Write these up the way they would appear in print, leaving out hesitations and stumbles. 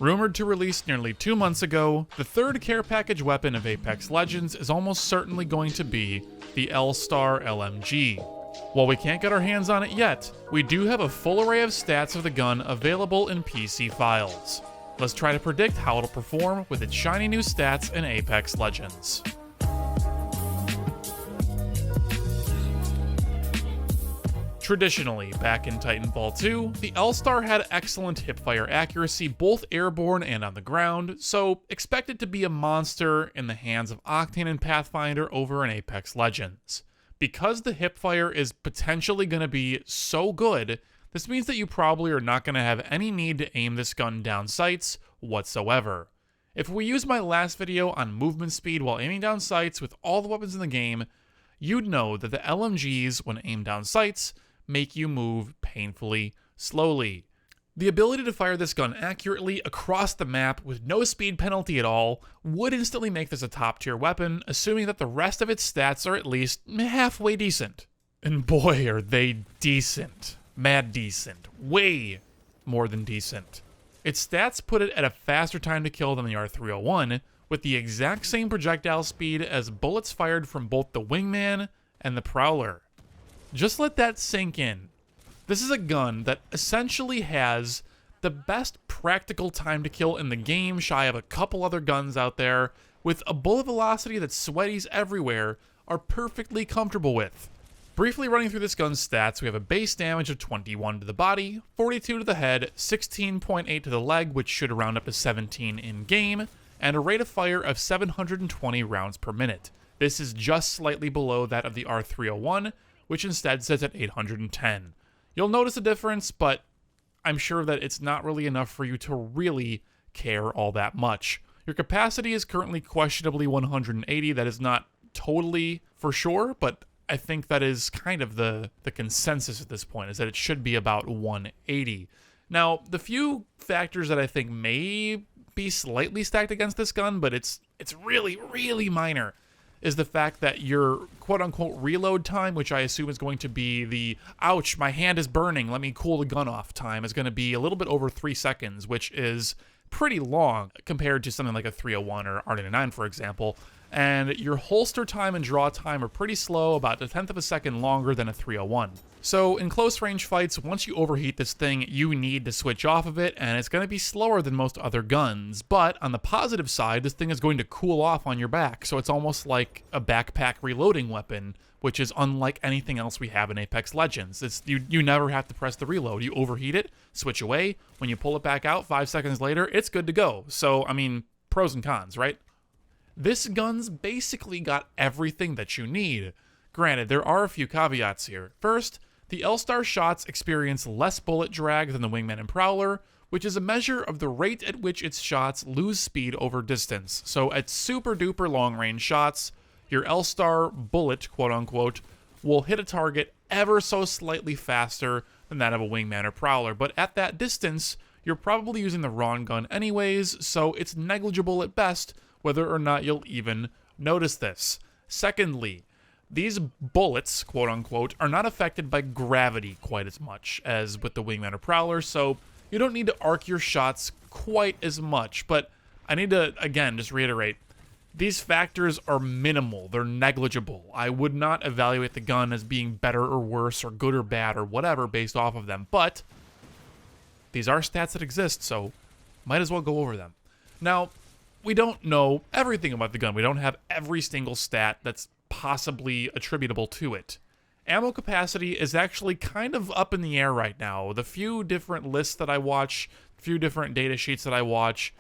Rumored to release nearly 2 months ago, the third care package weapon of Apex Legends is almost certainly going to be the L-Star LMG. While we can't get our hands on it yet, we do have a full array of stats of the gun available in PC files. Let's try to predict how it'll perform with its shiny new stats in Apex Legends. Traditionally, back in Titanfall 2, the L-Star had excellent hipfire accuracy both airborne and on the ground, so expect it to be a monster in the hands of Octane and Pathfinder over in Apex Legends. Because the hipfire is potentially going to be so good, this means that you probably are not going to have any need to aim this gun down sights whatsoever. If we use my last video on movement speed while aiming down sights with all the weapons in the game, you'd know that the LMGs, when aimed down sights, make you move painfully slowly. The ability to fire this gun accurately across the map with no speed penalty at all would instantly make this a top tier weapon, assuming that the rest of its stats are at least halfway decent. And boy, are they decent. Mad decent. Way more than decent. Its stats put it at a faster time to kill than the R301, with the exact same projectile speed as bullets fired from both the Wingman and the Prowler. Just let that sink in. This is a gun that essentially has the best practical time to kill in the game, shy of a couple other guns out there, with a bullet velocity that sweaties everywhere are perfectly comfortable with. Briefly running through this gun's stats, we have a base damage of 21 to the body, 42 to the head, 16.8 to the leg, which should round up to 17 in-game, and a rate of fire of 720 rounds per minute. This is just slightly below that of the R301, which instead sits at 810. You'll notice a difference, but I'm sure that it's not really enough for you to really care all that much. Your capacity is currently questionably 180. That is not totally for sure, but I think that is kind of the consensus at this point, is that it should be about 180. Now, the few factors that I think may be slightly stacked against this gun, but it's really, really minor, is the fact that your quote-unquote reload time, which I assume is going to be the, ouch, my hand is burning, let me cool the gun off time, is going to be a little bit over 3 seconds, which is pretty long compared to something like a 301 or R99, for example. And your holster time and draw time are pretty slow, about 1/10 of a second longer than a 301. So in close range fights, once you overheat this thing, you need to switch off of it, and it's going to be slower than most other guns. But on the positive side, this thing is going to cool off on your back, so it's almost like a backpack reloading weapon, which is unlike anything else we have in Apex Legends. You never have to press the reload. You overheat it, switch away, when you pull it back out 5 seconds later, it's good to go. So, I mean, pros and cons, right? This gun's basically got everything that you need. Granted, there are a few caveats here. First, the L-Star shots experience less bullet drag than the Wingman and Prowler, which is a measure of the rate at which its shots lose speed over distance. So at super duper long range shots, your L-Star bullet, quote unquote, will hit a target ever so slightly faster than that of a Wingman or Prowler. But at that distance, you're probably using the wrong gun anyways, so it's negligible at best whether or not you'll even notice this. Secondly, these bullets, quote unquote, are not affected by gravity quite as much as with the Wingman or Prowler, so you don't need to arc your shots quite as much. But I need to, again, just reiterate, these factors are minimal, they're negligible. I would not evaluate the gun as being better or worse or good or bad or whatever based off of them, but these are stats that exist, so might as well go over them. Now, we don't know everything about the gun. We don't have every single stat that's possibly attributable to it. Ammo capacity is actually kind of up in the air right now. The few different lists that I watch, few different data sheets that I watch,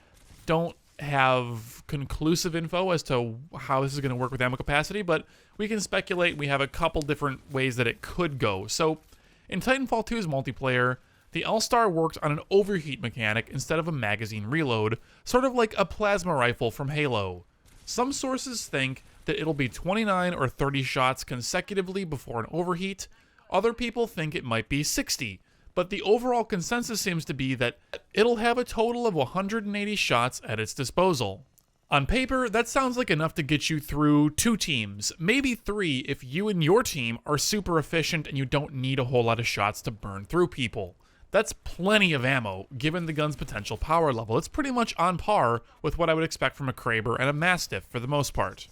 don't have conclusive info as to how this is going to work with ammo capacity, but we can speculate. We have a couple different ways that it could go. So in Titanfall 2's multiplayer, the L-Star works on an overheat mechanic instead of a magazine reload, sort of like a plasma rifle from Halo. Some sources think that it'll be 29 or 30 shots consecutively before an overheat. Other people think it might be 60, but the overall consensus seems to be that it'll have a total of 180 shots at its disposal. On paper, that sounds like enough to get you through 2 teams, maybe 3 if you and your team are super efficient and you don't need a whole lot of shots to burn through people. That's plenty of ammo, given the gun's potential power level. It's pretty much on par with what I would expect from a Kraber and a Mastiff for the most part.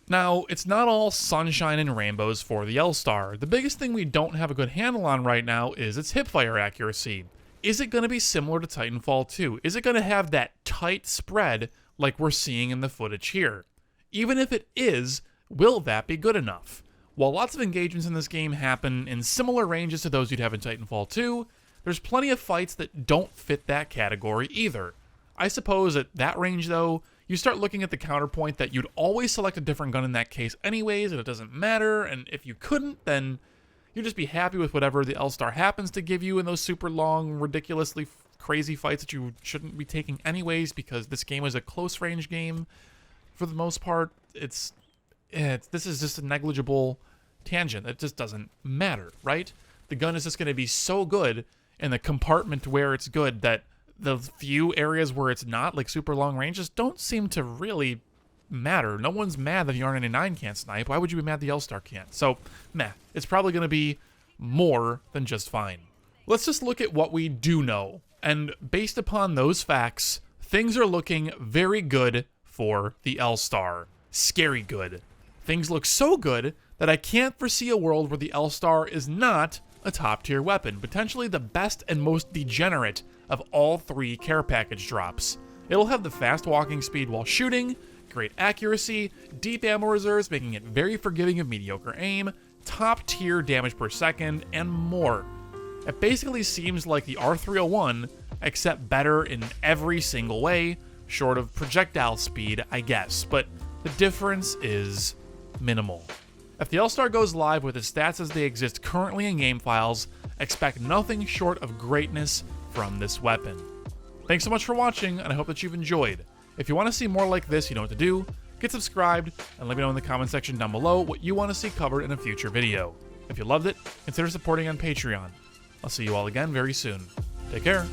Now, it's not all sunshine and rainbows for the L-Star. The biggest thing we don't have a good handle on right now is its hipfire accuracy. Is it going to be similar to Titanfall 2? Is it going to have that tight spread like we're seeing in the footage here? Even if it is, will that be good enough? While lots of engagements in this game happen in similar ranges to those you'd have in Titanfall 2, there's plenty of fights that don't fit that category either. I suppose at that range though, you start looking at the counterpoint that you'd always select a different gun in that case anyways, and it doesn't matter, and if you couldn't, then you'd just be happy with whatever the L-Star happens to give you in those super long, ridiculously crazy fights that you shouldn't be taking anyways, because this game is a close-range game for the most part. This is just a negligible tangent. It just doesn't matter, right? The gun is just going to be so good in the compartment where it's good that the few areas where it's not, like super long ranges, don't seem to really matter. No one's mad that the R99 can't snipe. Why would you be mad the L-Star can't? So, meh. It's probably going to be more than just fine. Let's just look at what we do know. And based upon those facts, things are looking very good for the L-Star. Scary good. Things look so good that I can't foresee a world where the L-Star is not a top-tier weapon, potentially the best and most degenerate of all 3 care package drops. It'll have the fast walking speed while shooting, great accuracy, deep ammo reserves making it very forgiving of mediocre aim, top-tier damage per second, and more. It basically seems like the R301, except better in every single way, short of projectile speed, I guess, but the difference is minimal. If the L-Star goes live with its stats as they exist currently in game files, expect nothing short of greatness from this weapon. Thanks so much for watching, and I hope that you've enjoyed. If you want to see more like this, you know what to do. Get subscribed, and let me know in the comment section down below what you want to see covered in a future video. If you loved it, consider supporting on Patreon. I'll see you all again very soon. Take care.